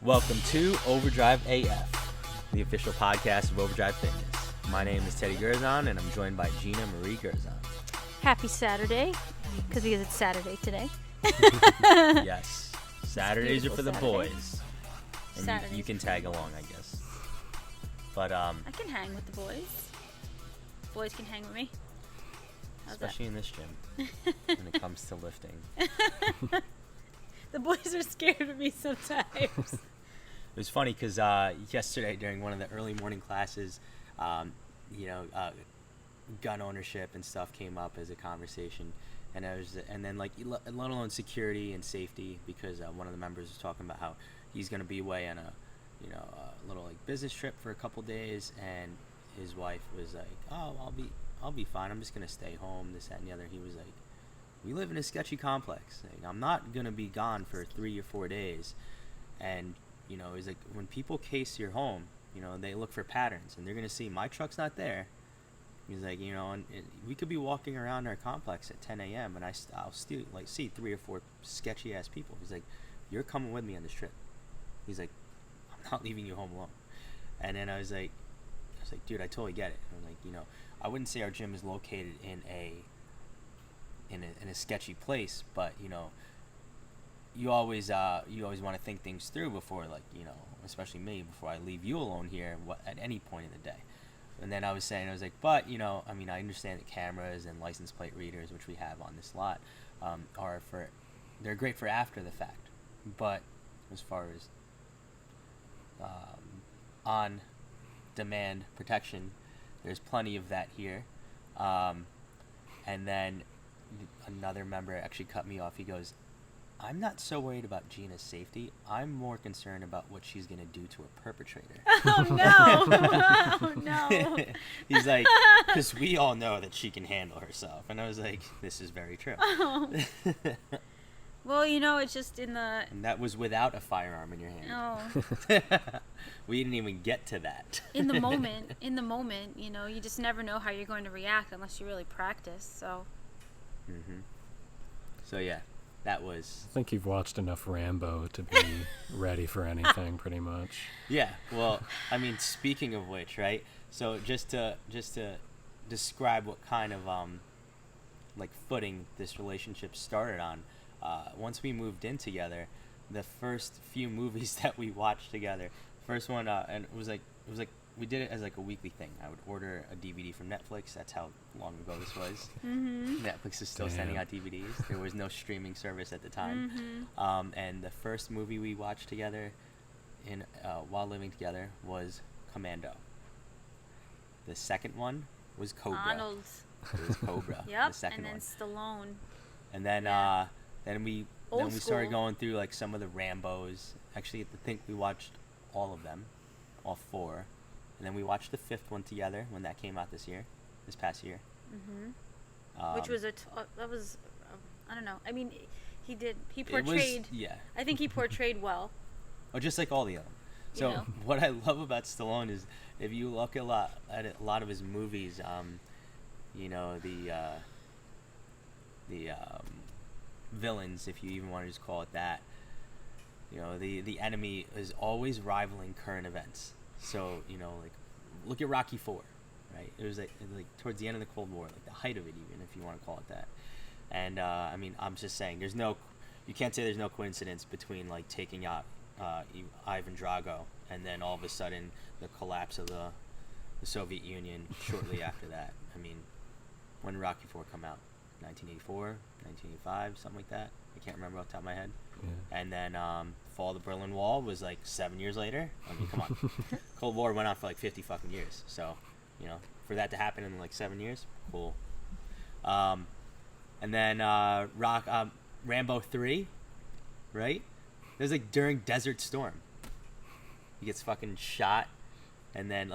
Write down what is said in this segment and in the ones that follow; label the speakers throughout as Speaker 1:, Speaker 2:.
Speaker 1: Welcome to Overdrive AF, the official podcast of Overdrive Fitness. My name is Teddy Gerzon, and I'm joined by Gina Marie Gerzon.
Speaker 2: Happy Saturday, because it's Saturday today.
Speaker 1: Yes, Saturdays are for the
Speaker 2: Saturday.
Speaker 1: boys, and you can tag along, I guess. But
Speaker 2: I can hang with the boys. Boys can hang with me. How's
Speaker 1: especially in this gym, when it comes to lifting.
Speaker 2: that? The boys are scared of me sometimes.
Speaker 1: It was funny because yesterday during one of the early morning classes, gun ownership and stuff came up as a conversation, and then let alone security and safety, because one of the members was talking about how he's going to be away on a little business trip for a couple days, and his wife was like, "Oh, I'll be fine. I'm just going to stay home." This, that, and the other. He was like, "We live in a sketchy complex. I'm not going to be gone for 3 or 4 days." And, he's like, when people case your home, they look for patterns, and they're going to see my truck's not there. He's like, and we could be walking around our complex at 10 a.m. and I'll still see 3 or 4 sketchy ass people. He's like, "You're coming with me on this trip." He's like, "I'm not leaving you home alone." And then I was like, "Dude, I totally get it." I'm like, I wouldn't say our gym is located in a sketchy place, but you always want to think things through before, especially me, before I leave you alone here at any point in the day. And then I was like, but I understand that cameras and license plate readers, which we have on this lot, they're great for after the fact, but as far as on demand protection, there's plenty of that here. And then another member actually cut me off. He goes, "I'm not so worried about Gina's safety. I'm more concerned about what she's going to do to a perpetrator."
Speaker 2: Oh, no. Oh, no.
Speaker 1: He's like, "Because we all know that she can handle herself." And I was like, this is very true.
Speaker 2: Oh. Well, it's just in the...
Speaker 1: And that was without a firearm in your hand.
Speaker 2: Oh.
Speaker 1: We didn't even get to that.
Speaker 2: In the moment, you just never know how you're going to react unless you really practice, so...
Speaker 1: Mm-hmm. So, yeah, that was...
Speaker 3: I think you've watched enough Rambo to be ready for anything, pretty much.
Speaker 1: Yeah, well, speaking of which, right? So just to describe what kind of footing this relationship started on, once we moved in together, the first few movies that we watched together, first one, and it was like we did it as a weekly thing. I would order a DVD from Netflix. That's how long ago this was.
Speaker 2: Mm-hmm.
Speaker 1: Netflix is still sending out DVDs. There was no streaming service at the time.
Speaker 2: Mm-hmm.
Speaker 1: And the first movie we watched together while living together was Commando. The second one was Cobra.
Speaker 2: Arnold.
Speaker 1: It was Cobra.
Speaker 2: Yep,
Speaker 1: The second
Speaker 2: and then
Speaker 1: one.
Speaker 2: Stallone.
Speaker 1: And then
Speaker 2: Yeah.
Speaker 1: then we started going through some of the Rambos. Actually, I think we watched all of them, all 4. And then we watched the 5th one together when that came out this past year.
Speaker 2: Mm-hmm. Which was I don't know. He portrayed. I think he portrayed well.
Speaker 1: Oh, just like all the other. So what I love about Stallone is if you look at a lot of his movies, the villains, if you even want to just call it that, the enemy is always rivaling current events. So look at Rocky IV, right? It was like towards the end of the Cold War, the height of it, even if you want to call it that. And I'm just saying, you can't say there's no coincidence between taking out Ivan Drago and then all of a sudden the collapse of the Soviet Union shortly after that. When did Rocky IV come out? 1984, 1985, something like that. I can't remember off the top of my head. Yeah. And then fall of the Berlin Wall was 7 years later. Come on. Cold War went on for 50 fucking years. So, for that to happen in 7 years, cool. And then Rambo 3, right? It was during Desert Storm. He gets fucking shot, and then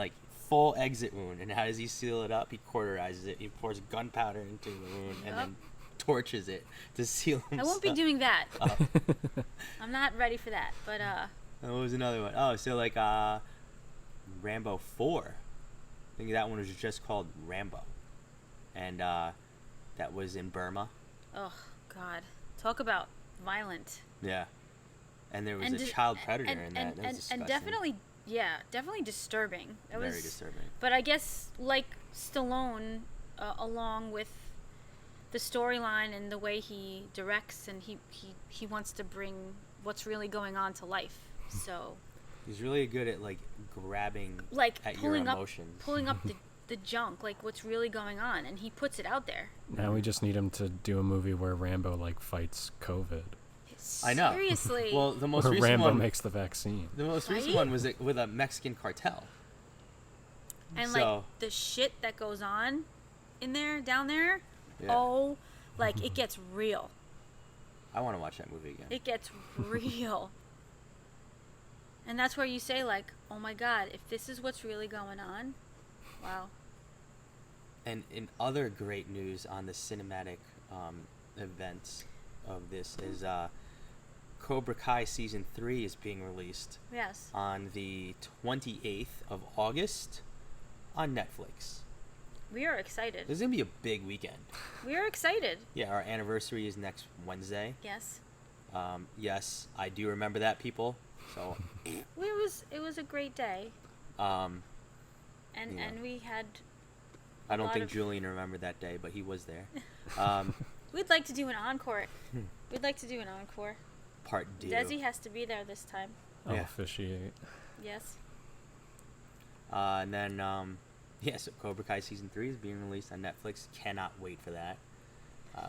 Speaker 1: full exit wound. And how does he seal it up? He cauterizes it. He pours gunpowder into the wound and then torches it to seal himself.
Speaker 2: I won't be doing that. I'm not ready for that. But
Speaker 1: what was another one? Oh, so Rambo 4. I think that one was just called Rambo, and that was in Burma.
Speaker 2: Oh God, talk about violent.
Speaker 1: Yeah. And there was a child predator in that. That was disgusting.
Speaker 2: And definitely disturbing. It
Speaker 1: Very
Speaker 2: was
Speaker 1: disturbing.
Speaker 2: But I guess, like Stallone, along with the storyline and the way he directs, and he wants to bring what's really going on to life. So
Speaker 1: he's really good at like grabbing at your emotions,
Speaker 2: pulling up the junk, like what's really going on, and he puts it out there.
Speaker 3: Now we just need him to do a movie where Rambo like fights COVID.
Speaker 1: I know.
Speaker 2: Seriously.
Speaker 1: Well, the most recent
Speaker 3: Rambo
Speaker 1: one
Speaker 3: makes the vaccine.
Speaker 1: The most recent one was with a Mexican cartel.
Speaker 2: And like the shit that goes on down there. Yeah. Oh, like it gets real.
Speaker 1: I want to watch that movie again.
Speaker 2: It gets real. And that's where you say, like, oh my God, if this is what's really going on, wow.
Speaker 1: And in other great news on the cinematic events of this is Cobra Kai Season 3 is being released.
Speaker 2: Yes.
Speaker 1: On the 28th of August on Netflix.
Speaker 2: We are excited.
Speaker 1: This is going to be a big weekend.
Speaker 2: We are excited.
Speaker 1: Yeah, our anniversary is next Wednesday.
Speaker 2: Yes.
Speaker 1: Yes, I do remember that, people. So
Speaker 2: it was a great day. And we had
Speaker 1: I don't think Julian remembered that day, but he was there.
Speaker 2: We'd like to do an encore. We'd like to do an encore.
Speaker 1: Part 2.
Speaker 2: Desi has to be there this time.
Speaker 3: I'll officiate.
Speaker 2: Yes.
Speaker 1: And then so Cobra Kai Season 3 is being released on Netflix. Cannot wait for that.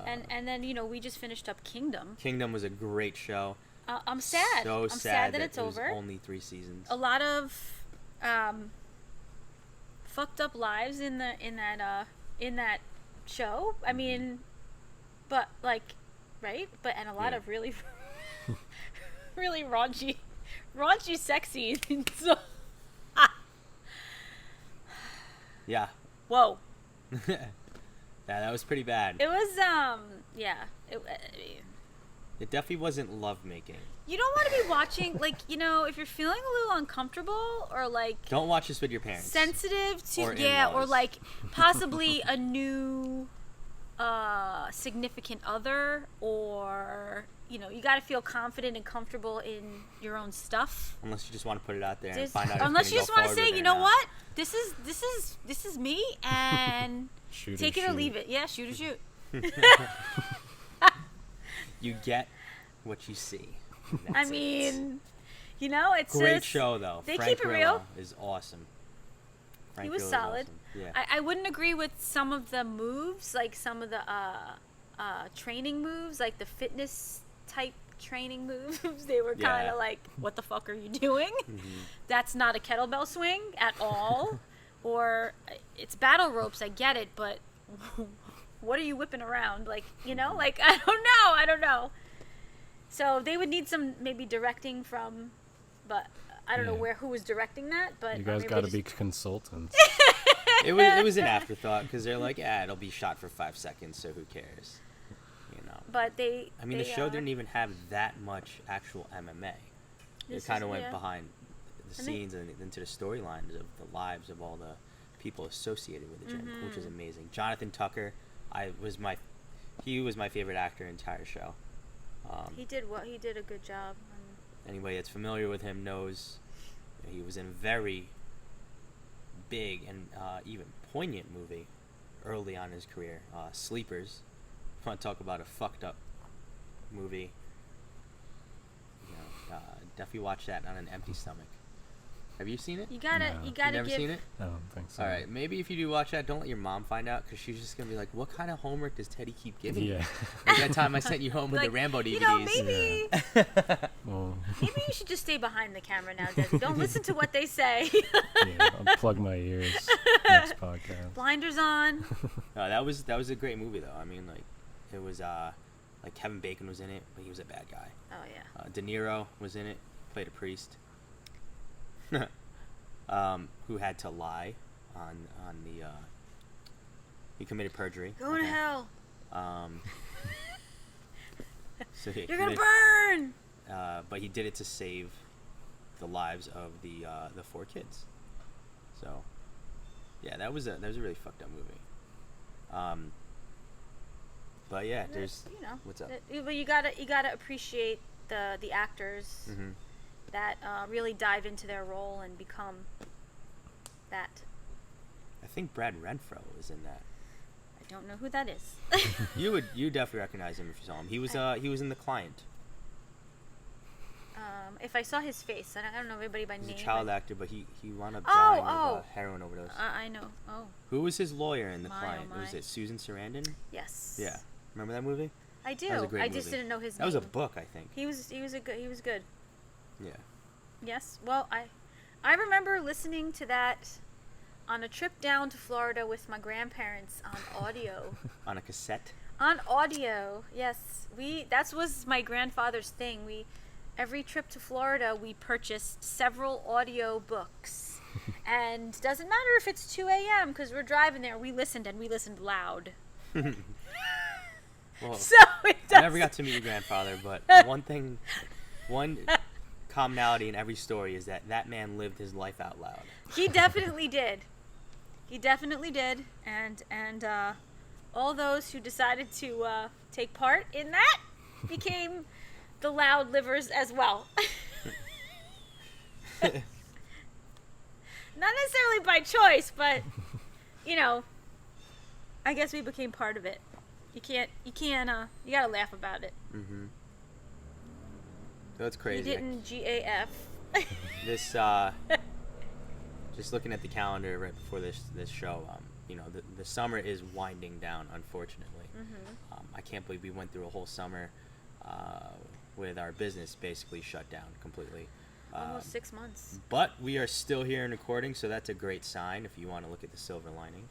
Speaker 2: And then we just finished up Kingdom.
Speaker 1: Kingdom was a great show.
Speaker 2: I'm sad. I'm sad that it's over.
Speaker 1: Only 3 seasons.
Speaker 2: A lot of fucked up lives in that show. I mean, but like, right? But and a lot of really, really raunchy sex scenes. So.
Speaker 1: Yeah.
Speaker 2: Whoa.
Speaker 1: Yeah, that was pretty bad.
Speaker 2: It was
Speaker 1: It definitely wasn't lovemaking.
Speaker 2: You don't want to be watching, like, if you're feeling a little uncomfortable or like
Speaker 1: don't watch this with your parents.
Speaker 2: Sensitive to or like possibly a new significant other, or you got to feel confident and comfortable in your own stuff.
Speaker 1: Unless you just want to put it out there and find out.
Speaker 2: Unless you just want to say, you know what, this is me, and take it or leave it. Yeah, shoot or shoot.
Speaker 1: You get what you see.
Speaker 2: I mean, it's
Speaker 1: great show though.
Speaker 2: They
Speaker 1: Frank
Speaker 2: keep it real.
Speaker 1: Is awesome.
Speaker 2: He was solid.
Speaker 1: Awesome. Yeah.
Speaker 2: I wouldn't agree with some of the moves, like some of the training moves, like the fitness type training moves. They were kind of like, what the fuck are you doing? Mm-hmm. That's not a kettlebell swing at all. Or it's battle ropes, I get it, but what are you whipping around? Like, like, I don't know. So they would need some maybe directing from, but I don't know who was directing that. But
Speaker 3: you guys got to be consultants.
Speaker 1: It was an afterthought because they're like, it'll be shot for 5 seconds, so who cares?
Speaker 2: But the
Speaker 1: show didn't even have that much actual MMA. It kind of went behind the scenes and into the storylines of the lives of all the people associated with the gym, which is amazing. Jonathan Tucker, he was my favorite actor in the entire show.
Speaker 2: He did a good job.
Speaker 1: Anybody that's familiar with him knows he was in a very big and even poignant movie early on in his career, Sleepers. I want to talk about a fucked up movie. Definitely watch that on an empty stomach. Have you seen it?
Speaker 2: You gotta
Speaker 1: never seen it?
Speaker 3: I don't think so.
Speaker 1: All right, maybe if you do watch that, don't let your mom find out, because she's just gonna be like, "What kind of homework does Teddy keep giving you?" Like that time I sent you home with the Rambo DVDs.
Speaker 2: Maybe maybe you should just stay behind the camera now, Desi. Don't listen to what they say.
Speaker 3: I'll plug my ears next podcast.
Speaker 2: Blinders on.
Speaker 1: No, that was a great movie though. I mean, like, it was like Kevin Bacon was in it, but he was a bad guy.
Speaker 2: Oh yeah.
Speaker 1: De Niro was in it, played a priest. Who had to lie on the he committed perjury.
Speaker 2: Going to hell.
Speaker 1: So
Speaker 2: you're gonna burn.
Speaker 1: But he did it to save the lives of the 4 kids. So yeah, that was a really fucked up movie. But yeah, there's what's up.
Speaker 2: But you gotta appreciate the actors that really dive into their role and become that.
Speaker 1: I think Brad Renfro is in that.
Speaker 2: I don't know who that is.
Speaker 1: You definitely recognize him if you saw him. He was in The Client.
Speaker 2: If I saw his face, I don't know everybody by name.
Speaker 1: He's a child actor, but he wound up dying of a heroin overdose.
Speaker 2: I know. Oh.
Speaker 1: Who was his lawyer in The Client?
Speaker 2: Oh my.
Speaker 1: Was it Susan Sarandon?
Speaker 2: Yes.
Speaker 1: Yeah. Remember that movie?
Speaker 2: I do.
Speaker 1: That was a great
Speaker 2: I just
Speaker 1: movie.
Speaker 2: didn't know his name.
Speaker 1: That was a book, I think.
Speaker 2: He was good.
Speaker 1: Yeah.
Speaker 2: Yes. Well, I remember listening to that on a trip down to Florida with my grandparents on audio.
Speaker 1: On a cassette?
Speaker 2: On audio. Yes. That was my grandfather's thing. Every trip to Florida, we purchased several audio books. And doesn't matter if it's 2 a.m. because we're driving there. We listened loud.
Speaker 1: Well,
Speaker 2: so
Speaker 1: I never got to meet your grandfather, but one commonality in every story is that man lived his life out loud.
Speaker 2: He definitely did. And all those who decided to take part in that became the loud livers as well. Not necessarily by choice, but I guess we became part of it. You gotta laugh about it.
Speaker 1: Mm-hmm. That's crazy.
Speaker 2: You didn't GAF.
Speaker 1: This just looking at the calendar right before this show, the summer is winding down, unfortunately. I can't believe we went through a whole summer with our business basically shut down completely.
Speaker 2: Almost 6 months.
Speaker 1: But we are still here and recording, so that's a great sign if you want to look at the silver lining.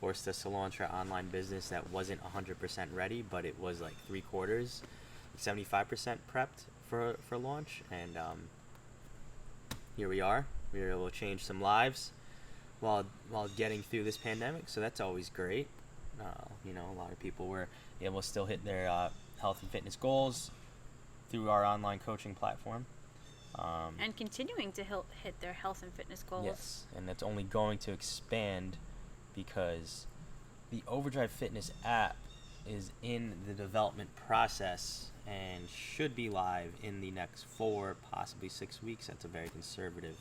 Speaker 1: Forced us to launch our online business that wasn't 100% ready, but it was like 3/4, 75% prepped for launch, and here we are. We were able to change some lives while getting through this pandemic, so that's always great. A lot of people were able to still hit their health and fitness goals through our online coaching platform.
Speaker 2: And continuing to hit their health and fitness goals.
Speaker 1: Yes, and that's only going to expand because the Overdrive Fitness app is in the development process and should be live in the next 4, possibly 6 weeks. That's a very conservative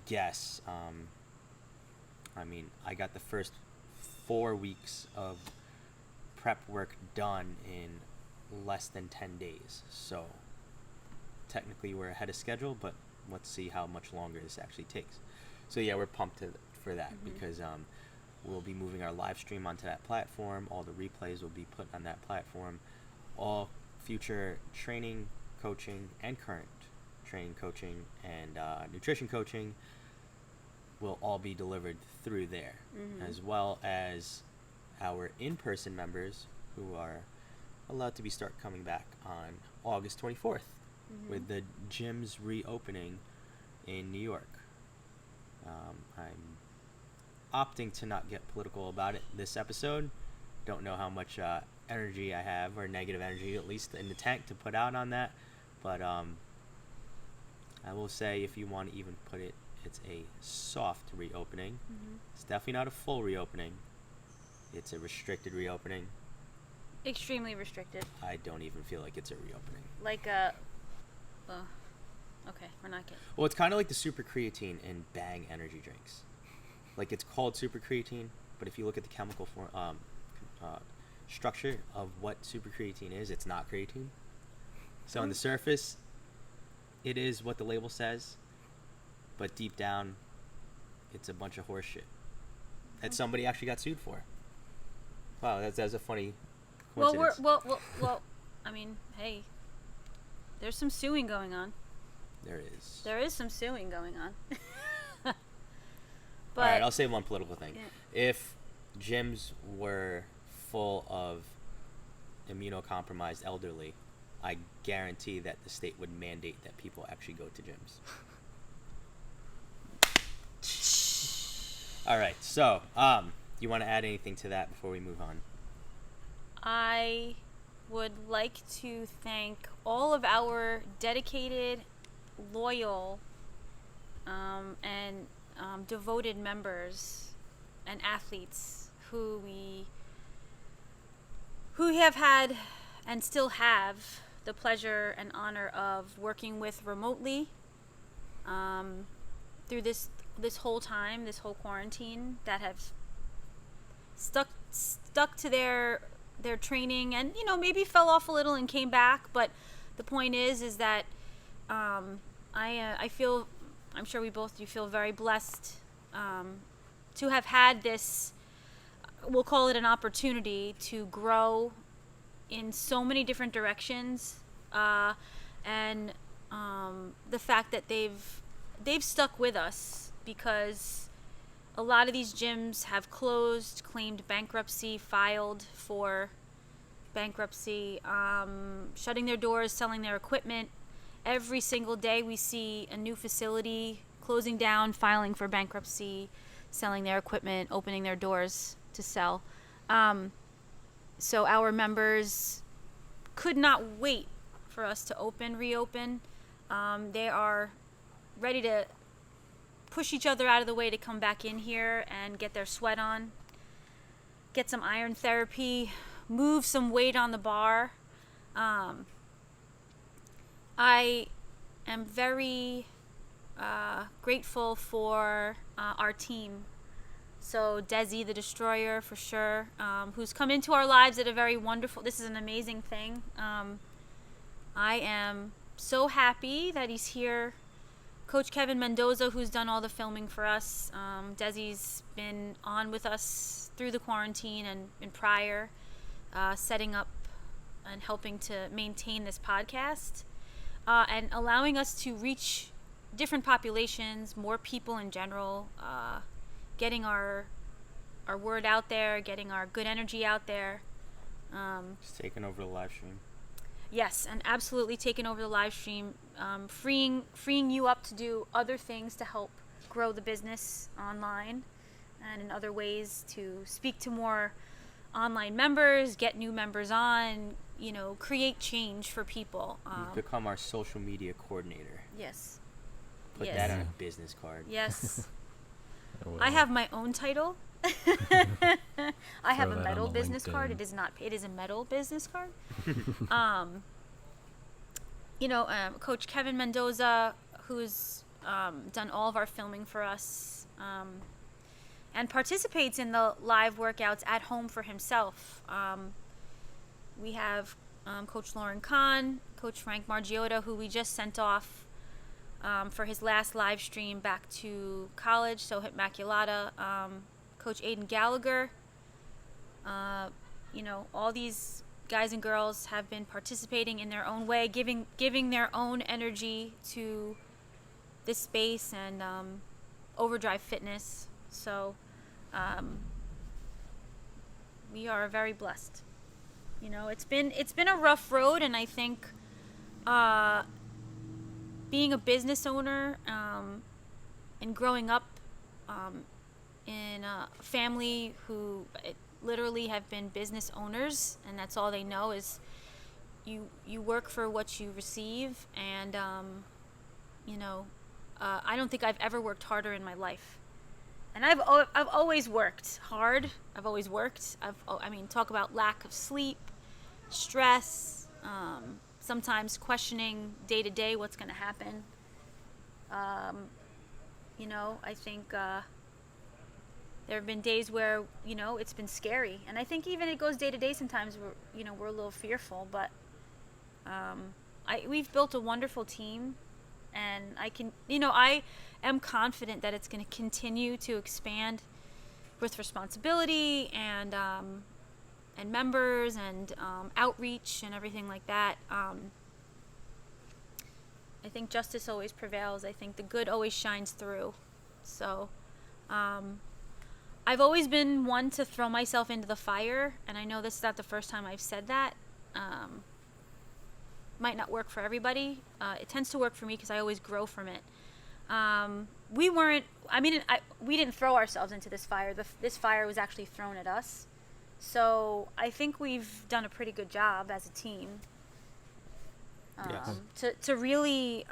Speaker 1: guess. I got the first 4 weeks of prep work done in less than 10 days. So technically we're ahead of schedule, but let's see how much longer this actually takes. So yeah, we're pumped for that because we'll be moving our live stream onto that platform. All the replays will be put on that platform. All future training, coaching, and current training, coaching, and nutrition coaching will all be delivered through there, as well as our in-person members who are allowed to start coming back on August 24th with the gyms reopening in New York. I'm opting to not get political about it this episode. Don't know how much energy I have, or negative energy at least, in the tank to put out on that. But I will say, if you want to even put it, it's a soft reopening. It's definitely not a full reopening. It's a restricted reopening.
Speaker 2: Extremely restricted.
Speaker 1: I don't even feel like it's a reopening.
Speaker 2: Like okay, we're not getting.
Speaker 1: Well, it's kind of like the super creatine in Bang energy drinks. Like, it's called super creatine, but if you look at the chemical structure of what super creatine is, it's not creatine. So on the surface, it is what the label says, but deep down, it's a bunch of horse shit that somebody actually got sued for. Wow, that's a funny coincidence.
Speaker 2: Well, I mean, hey, there's some suing going on.
Speaker 1: There is.
Speaker 2: There is some suing going on. But,
Speaker 1: all right, I'll say one political thing.
Speaker 2: Yeah.
Speaker 1: If gyms were full of immunocompromised elderly, I guarantee that the state would mandate that people actually go to gyms. All right, so you want to add anything to that before we move on?
Speaker 2: I would like to thank all of our dedicated, loyal, and devoted members and athletes who have had and still have the pleasure and honor of working with remotely through this whole time, this whole quarantine, that have stuck to their training, and maybe fell off a little and came back. But the point is that I feel, I'm sure we both do, feel very blessed to have had this, we'll call it an opportunity, to grow in so many different directions, and the fact that they've stuck with us, because a lot of these gyms have closed, claimed bankruptcy, filed for bankruptcy, shutting their doors, selling their equipment. Every single day we see a new facility closing down, filing for bankruptcy, selling their equipment, opening their doors to sell. So our members could not wait for us to reopen. They are ready to push each other out of the way to come back in here and get their sweat on, get some iron therapy, move some weight on the bar. I am very grateful for our team. So Desi the Destroyer, for sure, who's come into our lives at a very wonderful, this is an amazing thing. I am so happy that he's here. Coach Kevin Mendoza, who's done all the filming for us. Desi's been on with us through the quarantine and prior, setting up and helping to maintain this podcast, and allowing us to reach different populations, more people in general, getting our word out there, getting our good energy out there.
Speaker 1: Just taking over the live stream.
Speaker 2: Yes, and absolutely taking over the live stream, freeing you up to do other things to help grow the business online, and in other ways to speak to more online members, get new members on, create change for people.
Speaker 1: You've become our social media coordinator.
Speaker 2: Yes.
Speaker 1: Put
Speaker 2: Yes.
Speaker 1: that on a business card.
Speaker 2: Yes.
Speaker 3: Well,
Speaker 2: I have my own title. I have
Speaker 3: Throw
Speaker 2: a
Speaker 3: that
Speaker 2: metal
Speaker 3: on the
Speaker 2: business card.
Speaker 3: LinkedIn.
Speaker 2: It is not. It is a metal business card. Coach Kevin Mendoza, who's done all of our filming for us, and participates in the live workouts at home for himself. We have Coach Lauren Kahn, Coach Frank Margiota, who we just sent off for his last live stream back to college, so hit Maculata. Coach Aiden Gallagher. All these guys and girls have been participating in their own way, giving their own energy to this space and Overdrive Fitness. So we are very blessed. It's been a rough road, and I think being a business owner and growing up in a family who literally have been business owners, and that's all they know is you work for what you receive, and I don't think I've ever worked harder in my life. And I've always worked hard. I've always worked. Talk about lack of sleep, stress, sometimes questioning day to day what's going to happen. I think there have been days where it's been scary, and I think even it goes day to day. Sometimes we're a little fearful, but we've built a wonderful team, and I am confident that it's going to continue to expand with responsibility and members and outreach and everything like that. I think justice always prevails. I think the good always shines through. So I've always been one to throw myself into the fire, and I know this is not the first time I've said that. Might not work for everybody. It tends to work for me because I always grow from it. We didn't throw ourselves into this fire. This fire was actually thrown at us. So I think we've done a pretty good job as a team to really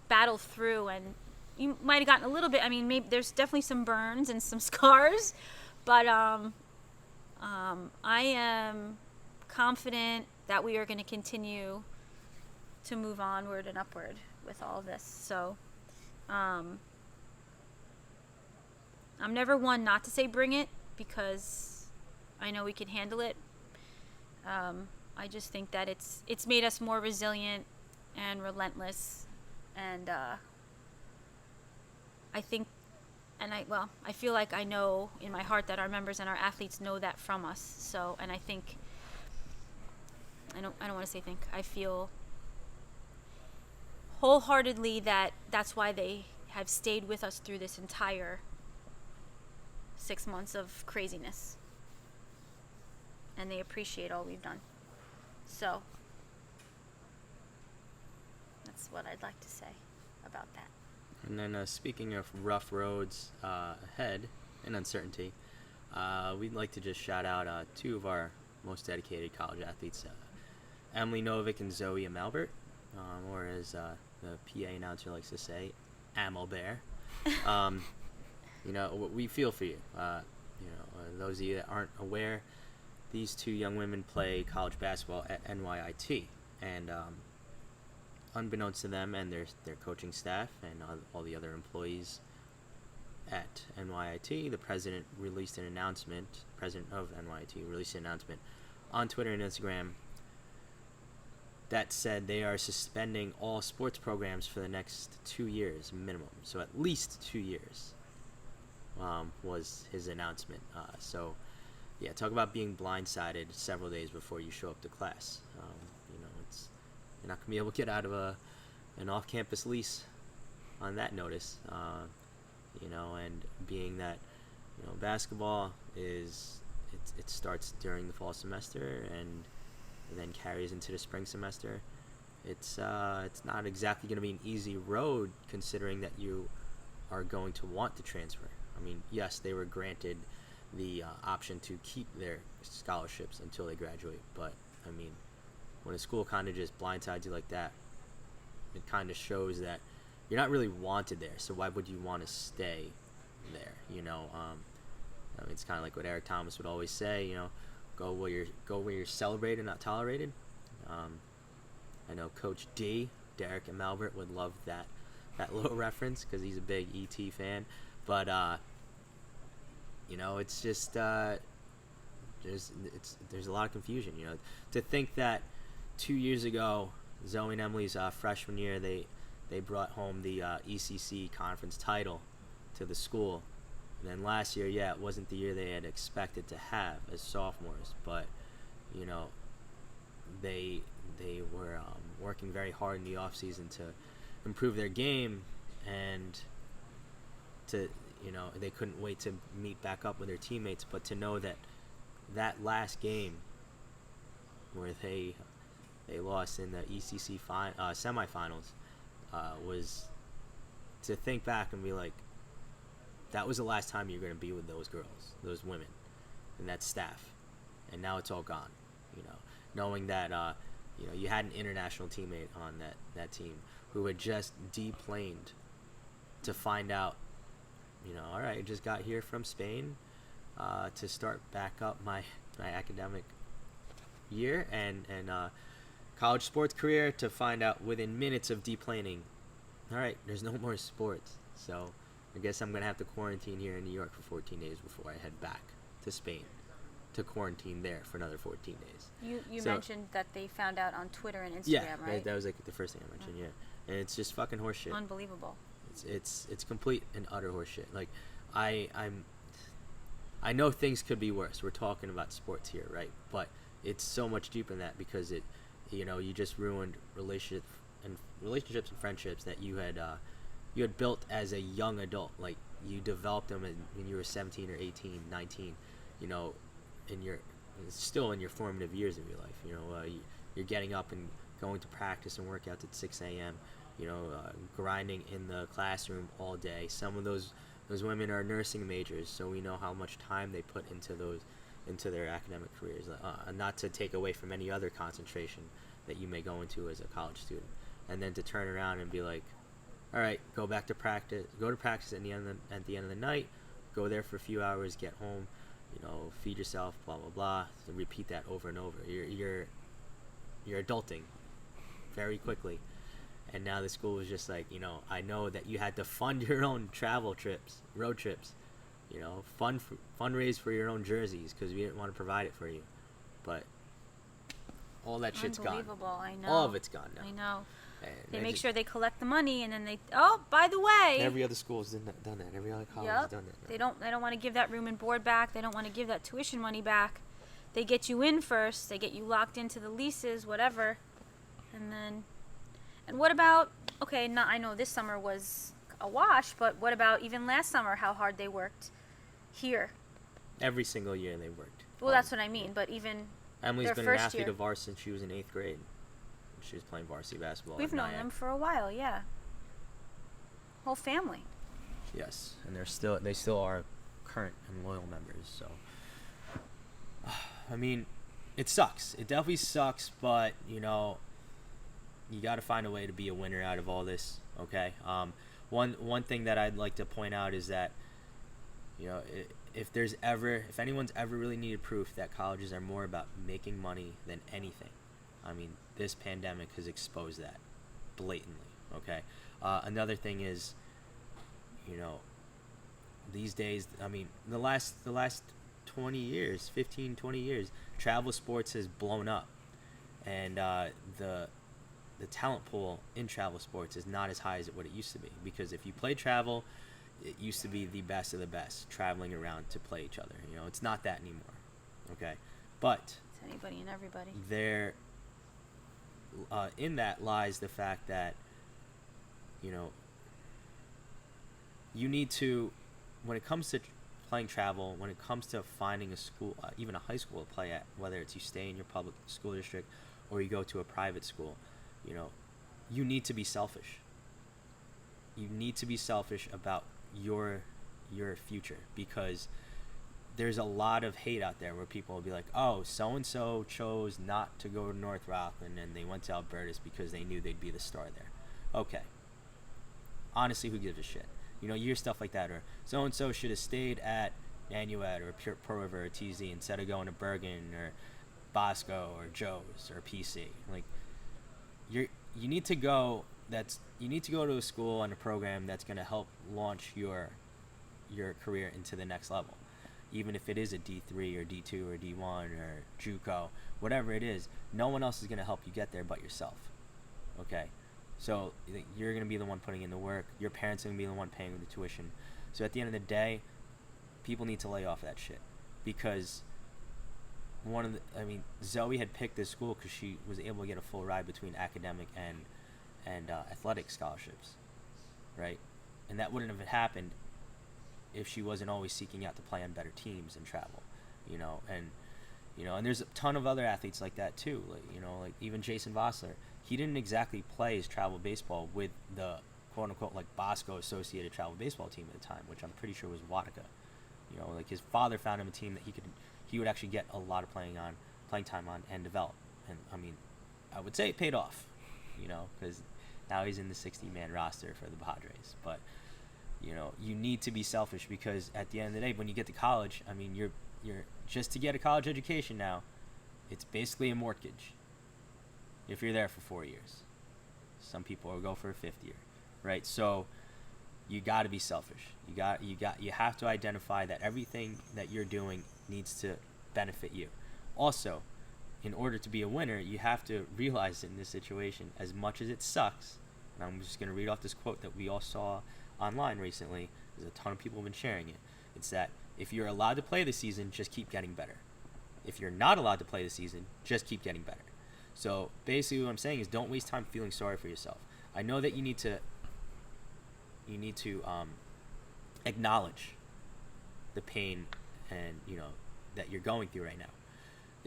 Speaker 2: battle through. And you might have gotten a little bit. Maybe there's definitely some burns and some scars, but I am confident that we are going to continue to move onward and upward with all of this. So I'm never one not to say bring it, because I know we can handle it. I just think that it's made us more resilient and relentless, and I think, and I feel like I know in my heart that our members and our athletes know that from us. So, and I think, I don't want to say think, I feel wholeheartedly that that's why they have stayed with us through this entire 6 months of craziness, and they appreciate all we've done. So that's what I'd like to say about that.
Speaker 1: And then speaking of rough roads ahead and uncertainty, we'd like to just shout out two of our most dedicated college athletes, Emily Novick and Zoe Amalbert, or as the PA announcer likes to say, Amalbert. We feel for you. Those of you that aren't aware, these two young women play college basketball at NYIT, and unbeknownst to them and their coaching staff and all the other employees at NYIT, the president of NYIT released an announcement on Twitter and Instagram that said they are suspending all sports programs for the next 2 years minimum. So at least 2 years was his announcement. So yeah, talk about being blindsided several days before you show up to class. You're not going to be able to get out of an off-campus lease on that notice. And being that, basketball it starts during the fall semester and then carries into the spring semester. It's not exactly going to be an easy road, considering that you are going to want to transfer. I mean, yes, they were granted the option to keep their scholarships until they graduate, but I mean, when a school kind of just blindsides you like that, it kind of shows that you're not really wanted there. So why would you want to stay there? It's kind of like what Eric Thomas would always say. Go where you're celebrated, not tolerated. I know Coach D, Derek and Malbert, would love that little reference because he's a big ET fan. But it's just there's a lot of confusion. To think that 2 years ago, Zoe and Emily's freshman year, they brought home the ECC conference title to the school. And then last year, it wasn't the year they had expected to have as sophomores, but they were working very hard in the off season to improve their game, and they couldn't wait to meet back up with their teammates. But to know that last game where they lost in the ECC semifinals was to think back and be like, that was the last time you're going to be with those girls, those women, and that staff, and now it's all gone. Knowing that you had an international teammate on that team who had just deplaned to find out, all right, I just got here from Spain to start back up my academic year and college sports career, to find out within minutes of deplaning, all right, there's no more sports. So I guess I'm going to have to quarantine here in New York for 14 days before I head back to Spain to quarantine there for another 14 days.
Speaker 2: You mentioned that they found out on Twitter and Instagram, right?
Speaker 1: That was like the first thing I mentioned, And it's just fucking horseshit.
Speaker 2: Unbelievable.
Speaker 1: It's complete and utter horseshit. Like, I know things could be worse. We're talking about sports here, right? But it's so much deeper than that, because you just ruined relationships and friendships that you had built as a young adult. Like, you developed them when you were 17 or 18, 19, still in your formative years of your life. You're getting up and going to practice and workouts at 6 a.m., grinding in the classroom all day. Some of those women are nursing majors, so we know how much time they put into their academic careers. Not to take away from any other concentration that you may go into as a college student, and then to turn around and be like, all right, go to practice at the end of the night, go there for a few hours, get home, feed yourself, blah blah blah, and repeat that over and over. you're adulting very quickly. And now the school was just like, I know that you had to fund your own travel trips, road trips, fundraise for your own jerseys because we didn't want to provide it for you. But all that shit's gone.
Speaker 2: Unbelievable, I know.
Speaker 1: All of it's gone now.
Speaker 2: I know.
Speaker 1: And
Speaker 2: they make sure they collect the money, and then oh, by the way.
Speaker 1: Every other school's done that. Every other college has done that.
Speaker 2: Now. They don't want to give that room and board back. They don't want to give that tuition money back. They get you in first. They get you locked into the leases, whatever. And what about, okay, I know this summer was a wash, but what about even last summer, how hard they worked here?
Speaker 1: Every single year they worked.
Speaker 2: Well, that's what I mean, but even
Speaker 1: Emily's been an athlete
Speaker 2: year.
Speaker 1: of ours since she was in 8th grade. She was playing varsity basketball.
Speaker 2: We've known them for a while, yeah. Whole family.
Speaker 1: Yes, and they still are current and loyal members, so. I mean, it sucks. It definitely sucks, but, you got to find a way to be a winner out of all this, okay? One thing that I'd like to point out is that, if anyone's ever really needed proof that colleges are more about making money than anything, I mean, this pandemic has exposed that blatantly, okay? Another thing is, these days, I mean, the last 20 years, 15, 20 years, travel sports has blown up. And the talent pool in travel sports is not as high as what it used to be. Because if you play travel, it used to be the best of the best, traveling around to play each other. It's not that anymore, okay? But
Speaker 2: it's anybody and everybody.
Speaker 1: In that lies the fact that, you need to, when it comes to playing travel, when it comes to finding a school, even a high school to play at, whether it's you stay in your public school district or you go to a private school, you need to be selfish. You need to be selfish about your future, because there's a lot of hate out there where people will be like, oh, so-and-so chose not to go to North Rockland and they went to Albertus because they knew they'd be the star there. Okay. Honestly, who gives a shit? You hear stuff like that, or so-and-so should have stayed at Nanuet or Pearl River or TZ instead of going to Bergen or Bosco or Joe's or PC. Like, you need to go to a school and a program that's going to help launch your career into the next level. Even if it is a D3 or D2 or D1 or JUCO, whatever it is, no one else is going to help you get there but yourself. Okay? So you're going to be the one putting in the work. Your parents are going to be the one paying the tuition. So at the end of the day, people need to lay off that shit. Because Zoe had picked this school because she was able to get a full ride between academic and athletic scholarships. Right? And that wouldn't have happened if she wasn't always seeking out to play on better teams and travel, and there's a ton of other athletes like that too, like even Jason Vossler. He didn't exactly play his travel baseball with the quote unquote like Bosco associated travel baseball team at the time, which I'm pretty sure was Watica. Like his father found him a team that he would actually get a lot of playing time on and develop. And I mean, I would say it paid off, because now he's in the 60-man roster for the Padres. But you need to be selfish, because at the end of the day, when you get to college, I mean, you're just to get a college education now, it's basically a mortgage. If you're there for 4 years, some people will go for a 5th year, right? So you got to be selfish. You have to identify that everything that you're doing needs to benefit you. Also, in order to be a winner, you have to realize in this situation, as much as it sucks, and I'm just going to read off this quote that we all saw online recently, there's a ton of people have been sharing it. It's that if you're allowed to play the season, just keep getting better. If you're not allowed to play the season, just keep getting better. So basically what I'm saying is, don't waste time feeling sorry for yourself. I know that you need to acknowledge the pain and that you're going through right now.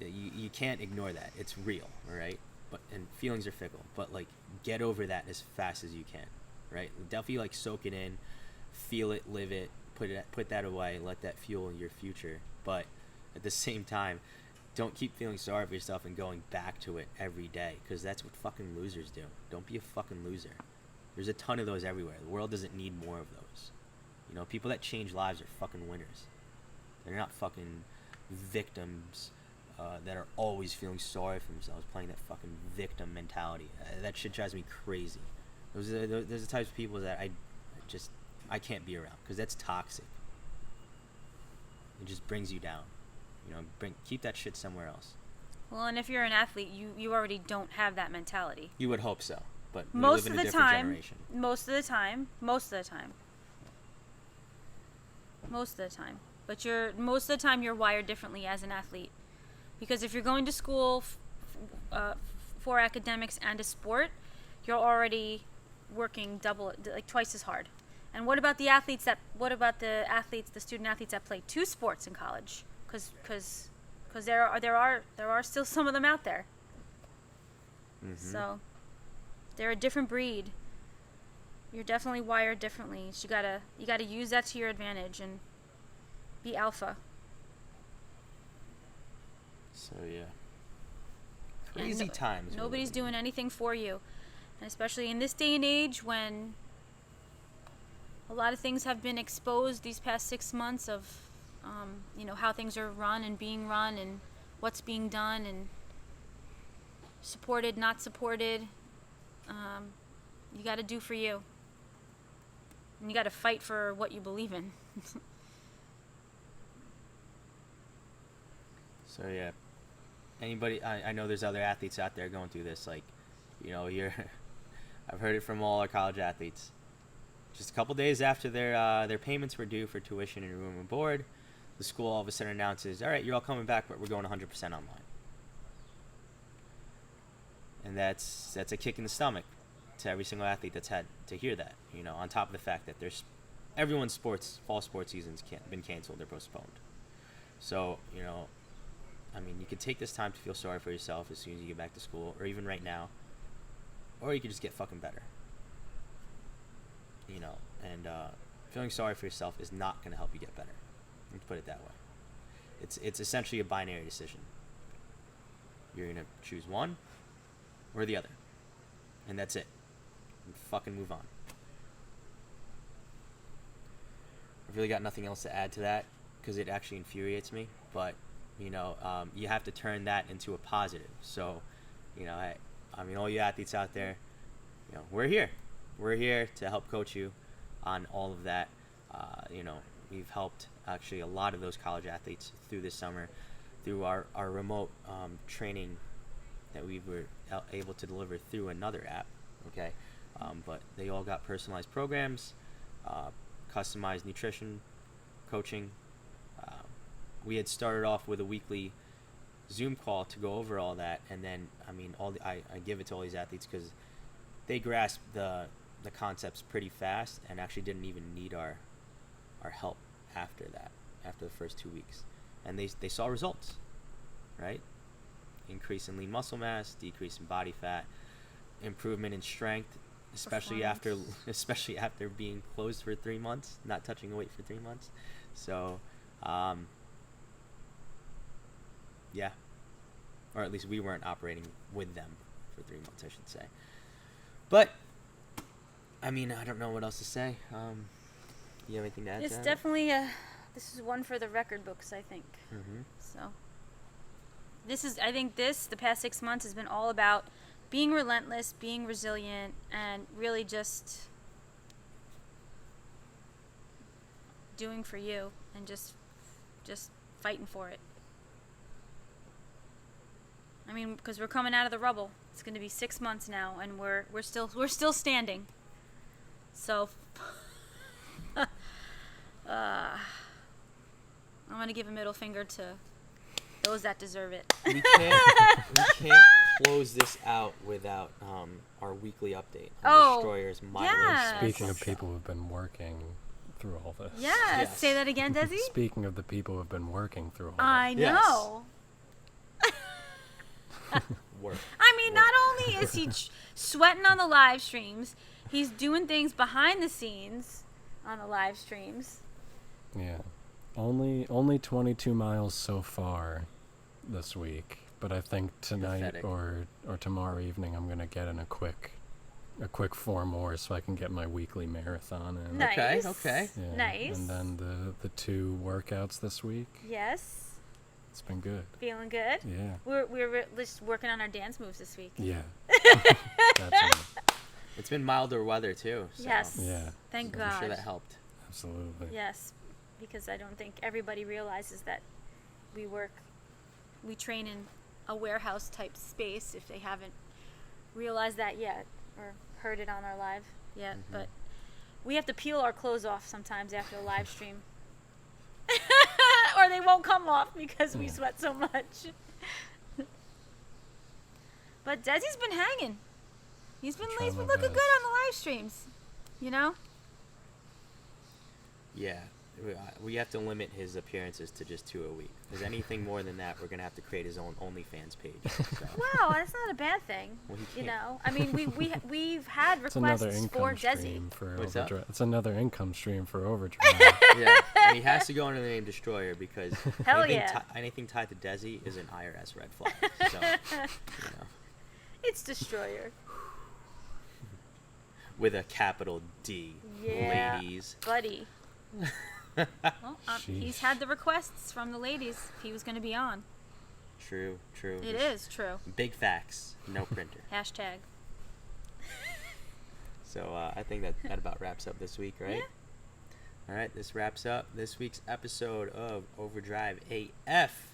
Speaker 1: You can't ignore that. It's real, all right? And feelings are fickle, but like, get over that as fast as you can. Right? Definitely like soak it in, feel it, live it, put that away, let that fuel your future. But at the same time, don't keep feeling sorry for yourself and going back to it every day, because that's what fucking losers do. Don't be a fucking loser. There's a ton of those everywhere. The world doesn't need more of those. People that change lives are fucking winners. They're not fucking victims that are always feeling sorry for themselves, playing that fucking victim mentality. That shit drives me crazy. Those are the types of people that I can't be around, because that's toxic. It just brings you down. Keep that shit somewhere else.
Speaker 2: Well, and if you're an athlete, you already don't have that mentality.
Speaker 1: You would hope so, but we
Speaker 2: Most
Speaker 1: live
Speaker 2: of
Speaker 1: in a
Speaker 2: the
Speaker 1: different
Speaker 2: time,
Speaker 1: generation.
Speaker 2: most of the time. But most of the time you're wired differently as an athlete, because if you're going to school for academics and a sport, you're already working twice as hard. And what about the student athletes that play 2 sports in college? Because there are still some of them out there.
Speaker 1: Mm-hmm.
Speaker 2: So they're a different breed. You're definitely wired differently. So you gotta use that to your advantage and be alpha.
Speaker 1: So yeah, crazy times.
Speaker 2: Nobody's doing anything for you, and especially in this day and age when a lot of things have been exposed these past 6 months of, how things are run and being run and what's being done and supported, not supported. You got to do for you. And you got to fight for what you believe in.
Speaker 1: So yeah, anybody? I know there's other athletes out there going through this. I've heard it from all our college athletes. Just a couple days after their payments were due for tuition and room and board, the school all of a sudden announces, "All right, you're all coming back, but we're going 100% online." And that's a kick in the stomach to every single athlete that's had to hear that. On top of the fact that everyone's fall sports seasons been canceled, they're postponed. So you could take this time to feel sorry for yourself as soon as you get back to school, or even right now, or you could just get fucking better. And feeling sorry for yourself is not going to help you get better. Let's put it that way. It's essentially a binary decision. You're going to choose one or the other, and that's it. And fucking move on. I've really got nothing else to add to that, because it actually infuriates me. But you have to turn that into a positive. So, all you athletes out there, we're here. We're here to help coach you on all of that. We've helped actually a lot of those college athletes through this summer through our remote training that we were able to deliver through another app. Okay, but they all got personalized programs, customized nutrition, coaching. We had started off with a weekly Zoom call to go over all that, and then I give it to all these athletes because they grasp the concepts pretty fast and actually didn't even need our help after the first 2 weeks, and they saw results, right? Increase in lean muscle mass, decrease in body fat, improvement in strength, especially after being closed for 3 months, not touching a weight for 3 months. So yeah, or at least we weren't operating with them for 3 months, I should say. But I don't know what else to say. You have anything to add to that?
Speaker 2: It's definitely this is one for the record books, I think.
Speaker 1: Mm-hmm.
Speaker 2: So the past 6 months has been all about being relentless, being resilient, and really just doing for you and just fighting for it. Because we're coming out of the rubble. It's going to be 6 months now, and we're still standing. So, I'm going to give a middle finger to those that deserve it.
Speaker 1: We can't close this out without our weekly update on Destroyer's
Speaker 2: yes.
Speaker 3: Speaking of people who've been working through all this.
Speaker 2: Yes. Say that again, Desi.
Speaker 3: Speaking of the people who've been working through all this.
Speaker 2: I know.
Speaker 1: Work.
Speaker 2: Not only is he sweating on the live streams, he's doing things behind the scenes on the live streams.
Speaker 3: Yeah. Only 22 miles so far this week, but I think tonight or tomorrow evening I'm going to get in a quick 4 more so I can get my weekly marathon in.
Speaker 2: Nice.
Speaker 1: Okay.
Speaker 3: Yeah.
Speaker 2: Nice.
Speaker 3: And then the 2 workouts this week.
Speaker 2: Yes.
Speaker 3: It's been good.
Speaker 2: Feeling good?
Speaker 3: Yeah.
Speaker 2: We're just working on our dance moves this week.
Speaker 3: Yeah. That's right.
Speaker 1: It's been milder weather too. So
Speaker 2: Yes.
Speaker 3: Yeah.
Speaker 2: Thank
Speaker 1: I'm
Speaker 2: God.
Speaker 1: sure that helped.
Speaker 3: Absolutely.
Speaker 2: Yes, because I don't think everybody realizes that we train in a warehouse type space if they haven't realized that yet or heard it on our live yet.
Speaker 1: Mm-hmm.
Speaker 2: But we have to peel our clothes off sometimes after a live stream. Or they won't come off because we sweat so much. But Desi's been hanging. He's been looking good on the live streams, you know?
Speaker 1: Yeah, we have to limit his appearances to just 2 a week. Because anything more than that, we're gonna have to create his own OnlyFans page. So.
Speaker 2: Wow, that's not a bad thing.
Speaker 1: Well,
Speaker 2: you know, I mean, we've had requests for Desi.
Speaker 1: What's that?
Speaker 3: It's another income stream for Overdrive.
Speaker 1: Yeah, and he has to go under the name Destroyer because anything tied to Desi is an IRS red flag. So, you know.
Speaker 2: It's Destroyer.
Speaker 1: With a capital D,
Speaker 2: yeah,
Speaker 1: ladies.
Speaker 2: Buddy. Well, he's had the requests from the ladies if he was going to be on.
Speaker 1: True.
Speaker 2: It is true.
Speaker 1: Big facts, no printer.
Speaker 2: Hashtag.
Speaker 1: So I think that about wraps up this week, right?
Speaker 2: Yeah.
Speaker 1: All right, this wraps up this week's episode of Overdrive AF.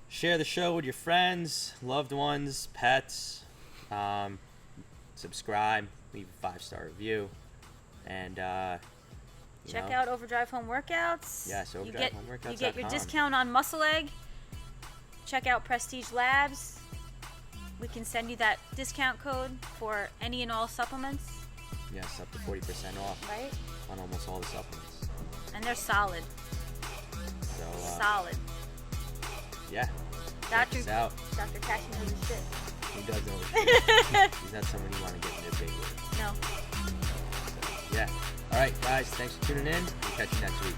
Speaker 1: Share the show with your friends, loved ones, pets. Subscribe, leave a 5-star review, and
Speaker 2: check out Overdrive Home Workouts.
Speaker 1: Yes, OverdriveHomeWorkouts.com.
Speaker 2: You get your discount on Muscle Egg. Check out Prestige Labs. We can send you that discount code for any and all supplements.
Speaker 1: Yes, up to 40% off.
Speaker 2: Right?
Speaker 1: On almost all the supplements.
Speaker 2: And they're solid.
Speaker 1: So
Speaker 2: solid.
Speaker 1: Yeah.
Speaker 2: Dr. Cash knows his shit.
Speaker 1: He does know his shit. He's not someone you want to get in a date with.
Speaker 2: No.
Speaker 1: So, yeah. All right, guys. Thanks for tuning in. We'll catch you next week.